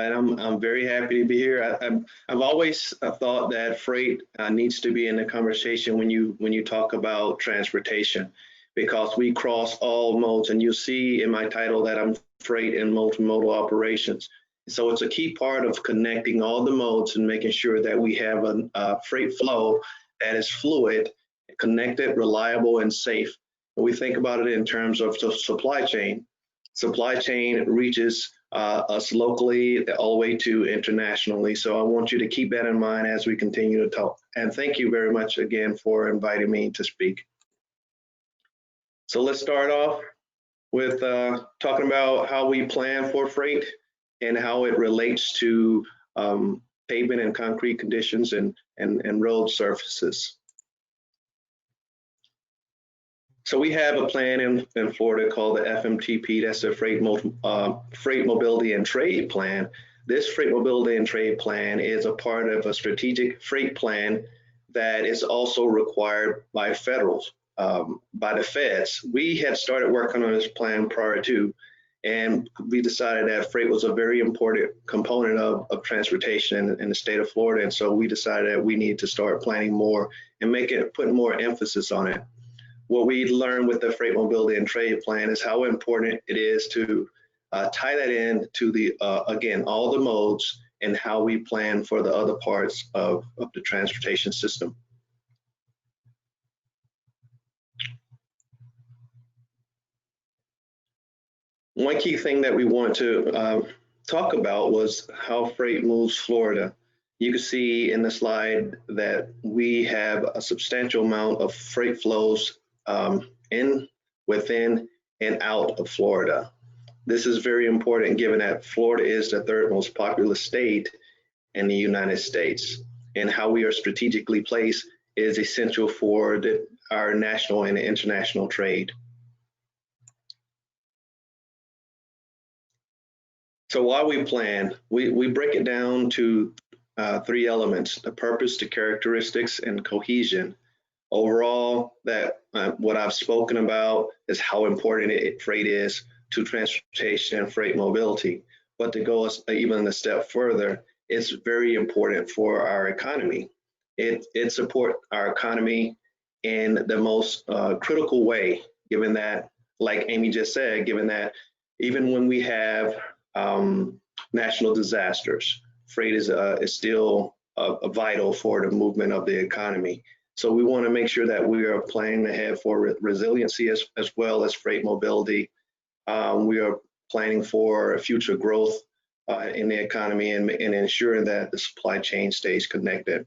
And I'm very happy to be here. I've always thought that freight needs to be in the conversation when you talk about transportation, because we cross all modes, and you'll see in my title that I'm freight and multimodal operations. So it's a key part of connecting all the modes and making sure that we have a freight flow that is fluid, connected, reliable, and safe. When we think about it in terms of the supply chain reaches us locally all the way to internationally. So I want you to keep that in mind as we continue to talk. And thank you very much again for inviting me to speak. So let's start off with talking about how we plan for freight and how it relates to pavement and concrete conditions and road surfaces. So we have a plan in Florida called the FMTP. That's the Freight Mobility and Trade Plan. This Freight Mobility and Trade Plan is a part of a strategic freight plan that is also required by by the feds. We had started working on this plan prior to, and we decided that freight was a very important component of transportation in the state of Florida. And so we decided that we need to start planning more and put more emphasis on it. What we learned with the Freight Mobility and Trade Plan is how important it is to tie that in to the, again, all the modes and how we plan for the other parts of the transportation system. One key thing that we want to talk about was how freight moves Florida. You can see in the slide that we have a substantial amount of freight flows in, within, and out of Florida. This is very important given that Florida is the third most populous state in the United States, and how we are strategically placed is essential for our national and international trade. So while we plan, we break it down to three elements: the purpose, the characteristics, and cohesion. Overall, that what I've spoken about is how important freight is to transportation and freight mobility. But to go even a step further, it's very important for our economy. It supports our economy in the most critical way, given that, like Amy just said, given that even when we have national disasters, freight is still vital for the movement of the economy. So we want to make sure that we are planning ahead for resiliency as well as freight mobility. We are planning for future growth in the economy and ensuring that the supply chain stays connected.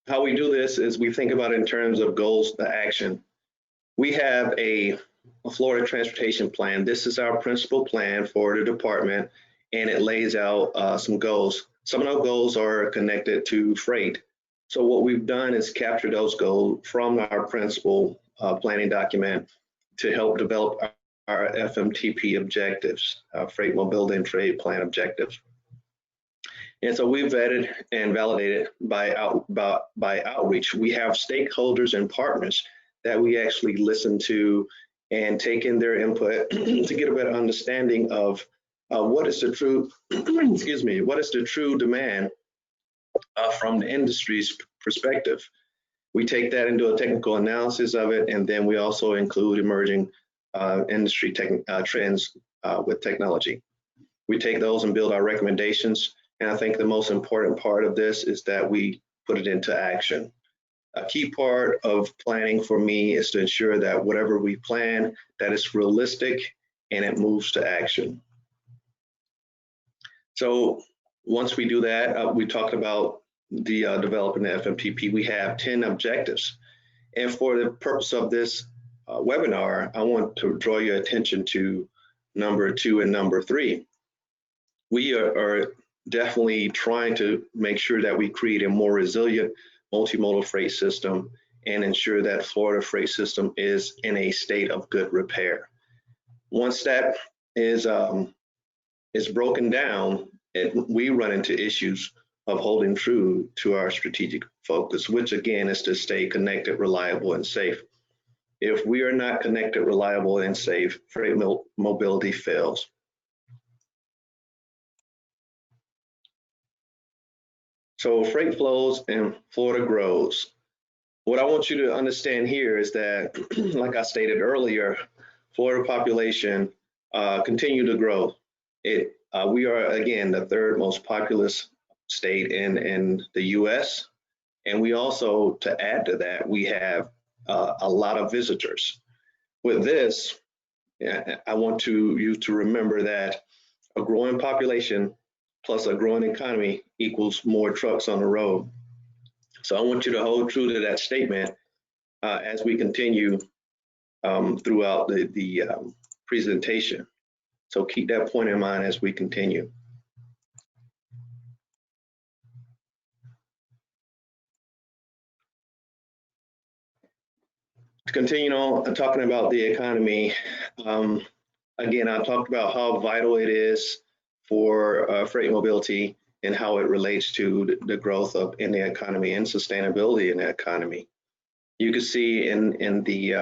How we do this is we think about it in terms of goals to action. We have a Florida Transportation Plan. This is our principal plan for the department, and it lays out some goals. Some of those goals are connected to freight. So what we've done is capture those goals from our principal planning document to help develop our FMTP objectives, Freight Mobility and Trade Plan objectives. And so we've vetted and validated by outreach. We have stakeholders and partners that we actually listen to and take in their input to get a better understanding of what is the true, excuse me, what is the true demand from the industry's perspective. We take that into a technical analysis of it, and then we also include emerging industry trends with technology. We take those and build our recommendations, and I think the most important part of this is that we put it into action. A key part of planning for me is to ensure that whatever we plan, that it's realistic and it moves to action. So once we do that, we talked about the developing the FMTP. We have 10 objectives. And for the purpose of this webinar, I want to draw your attention to number 2 and number 3. We are definitely trying to make sure that we create a more resilient multimodal freight system and ensure that Florida freight system is in a state of good repair. Once that is broken down, we run into issues of holding true to our strategic focus, which again is to stay connected, reliable, and safe. If we are not connected, reliable, and safe, freight mobility fails. So freight flows and Florida grows. What I want you to understand here is that, like I stated earlier, Florida population continue to grow. We are, again, the third most populous state in the US. And we also, to add to that, we have a lot of visitors. With this, I want you to remember that a growing population plus a growing economy equals more trucks on the road. So I want you to hold true to that statement as we continue throughout the presentation. So keep that point in mind as we continue. To continue on talking about the economy, again, I talked about how vital it is for freight mobility and how it relates to the growth in the economy and sustainability in the economy. You can see in the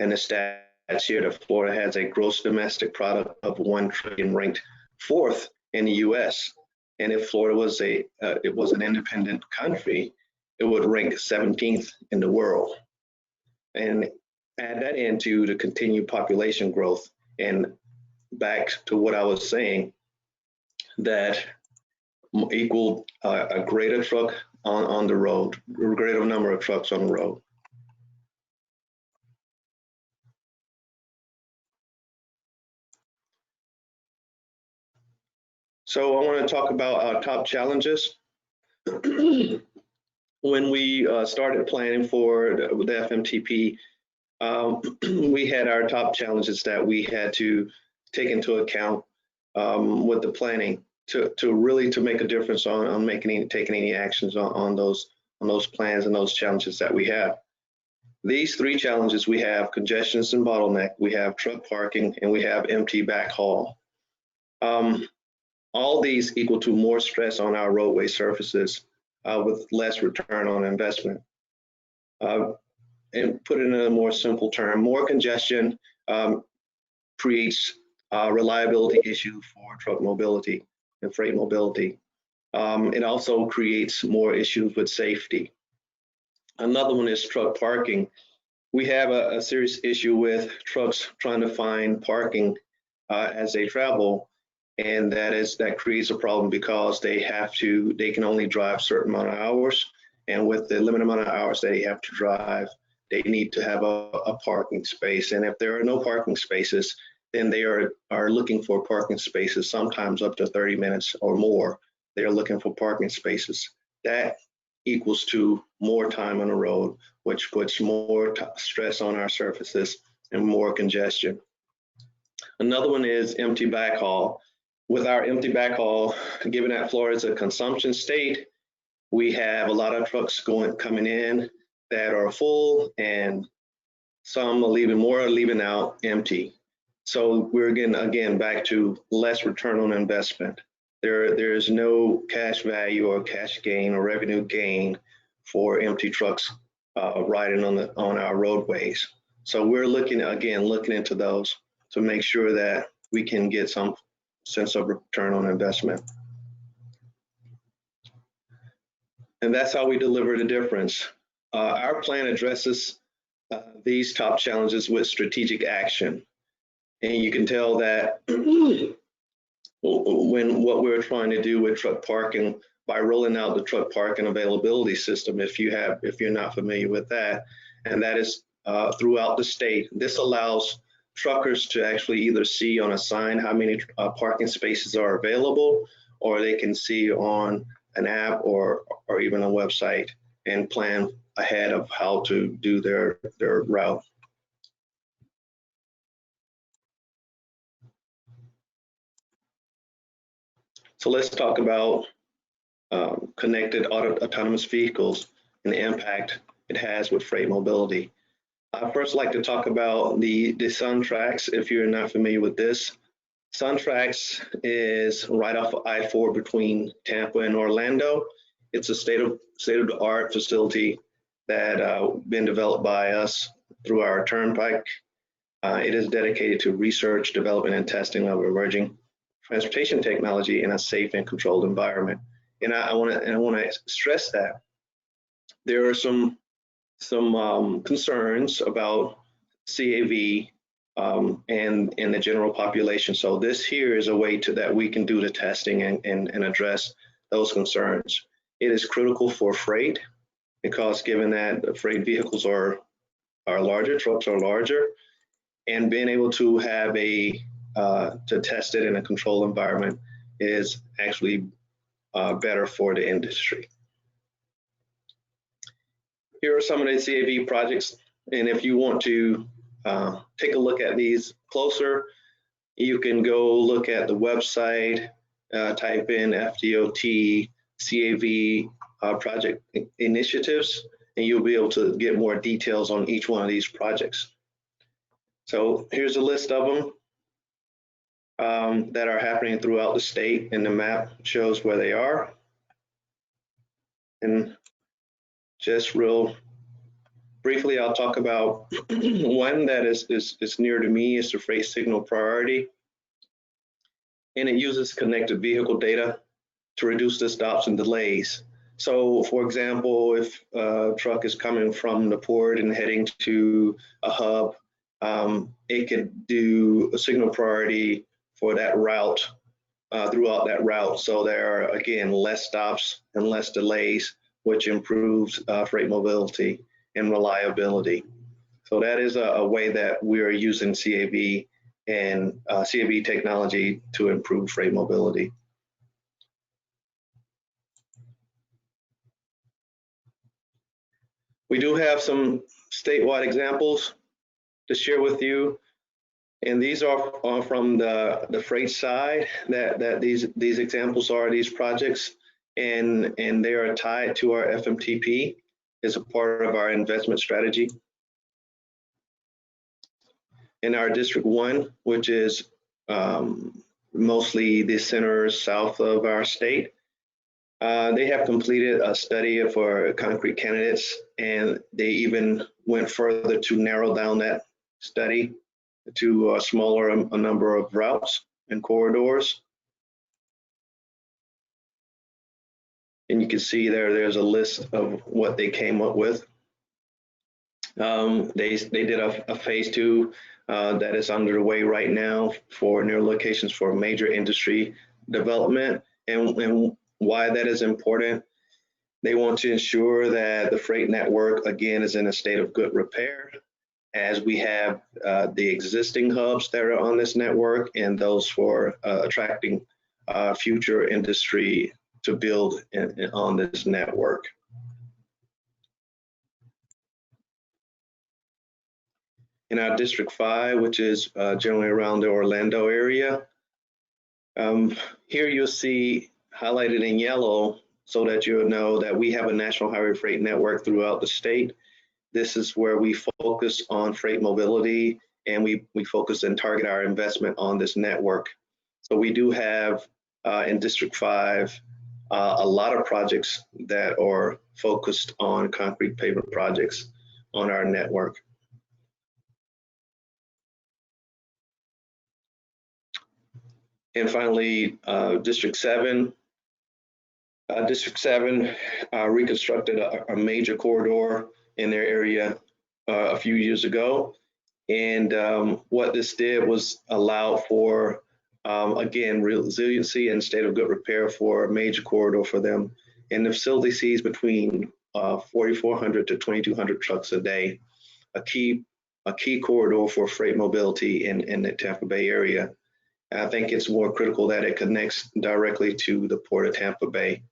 stats here that Florida has a gross domestic product of $1 trillion, ranked 4th in the U.S. And if Florida was an independent country, it would rank 17th in the world. And add that into the continued population growth, and back to what I was saying, that equal a greater truck on the road, a greater number of trucks on the road. So I want to talk about our top challenges. When we started planning for the FMTP, we had our top challenges that we had to take into account with the planning to really make a difference on taking any actions on those plans and those challenges that we have. These 3 challenges we have: congestions and bottleneck, we have truck parking, and we have empty backhaul. All these equal to more stress on our roadway surfaces with less return on investment. And put it in a more simple term, more congestion creates reliability issue for truck mobility and freight mobility. It also creates more issues with safety. Another one is truck parking. We have a serious issue with trucks trying to find parking as they travel, and that creates a problem because they can only drive a certain amount of hours, and with the limited amount of hours that they have to drive, they need to have a parking space. And if there are no parking spaces, then they are looking for parking spaces, sometimes up to 30 minutes or more. They're looking for parking spaces. That equals to more time on the road, which puts more stress on our surfaces and more congestion. Another one is empty backhaul. With our empty backhaul, given that Florida is a consumption state, we have a lot of trucks coming in that are full, and some are leaving out empty. So we're again back to less return on investment. There is no cash value or cash gain or revenue gain for empty trucks riding on our roadways. So we're looking into those to make sure that we can get some sense of return on investment. And that's how we deliver the difference. Our plan addresses these top challenges with strategic action. And you can tell that what we're trying to do with truck parking by rolling out the truck parking availability system, if you're not familiar with that, and that is throughout the state. This allows truckers to actually either see on a sign how many parking spaces are available, or they can see on an app or even a website and plan ahead of how to do their route. So let's talk about connected autonomous vehicles and the impact it has with freight mobility. I'd first like to talk about the Trax. If you're not familiar with this, Trax is right off of I-4 between Tampa and Orlando. It's a state-of-the-art facility that been developed by us through our turnpike. It is dedicated to research, development, and testing of emerging transportation technology in a safe and controlled environment. And I want to stress that there are some concerns about CAV and the general population. So this here is a way that we can do the testing and address those concerns. It is critical for freight because given that freight vehicles are larger, trucks are larger, and being able to have to test it in a controlled environment is actually better for the industry. Here are some of the CAV projects, and if you want to take a look at these closer, you can go look at the website, type in FDOT CAV project initiatives, and you'll be able to get more details on each one of these projects. So here's a list of them that are happening throughout the state, and the map shows where they are. And just real briefly, I'll talk about one that is near to me. Is the freight signal priority, and it uses connected vehicle data to reduce the stops and delays. So for example, if a truck is coming from the port and heading to a hub, it could do a signal priority for that route throughout that route. So there are, again, less stops and less delays, which improves freight mobility and reliability. So that is a way that we are using CAV and CAV technology to improve freight mobility. We do have some statewide examples to share with you, and these are from the freight side. That these examples are these projects, and they are tied to our FMTP as a part of our investment strategy. In our District 1, which is mostly the center south of our state, they have completed a study for concrete candidates, and they even went further to narrow down that study to a smaller number of routes and corridors. And you can see there's a list of what they came up with. They did a phase 2 that is underway right now for near locations for major industry development, and why that is important. They want to ensure that the freight network, again, is in a state of good repair, as we have the existing hubs that are on this network and those for attracting future industry to build on this network. In our District 5, which is generally around the Orlando area, here you'll see highlighted in yellow so that you'll know that we have a national highway freight network throughout the state. This is where we focus on freight mobility, and we focus and target our investment on this network. So we do have in District 5 a lot of projects that are focused on concrete pavement projects on our network. And finally, District 7. District 7 reconstructed a major corridor in their area a few years ago. And what this did was allow for, again, resiliency and state of good repair for a major corridor for them. And the facility sees between 4,400 to 2,200 trucks a day, a key corridor for freight mobility in the Tampa Bay area. And I think it's more critical that it connects directly to the Port of Tampa Bay.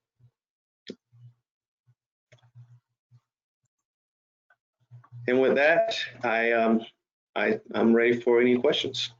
And with that, I'm ready for any questions.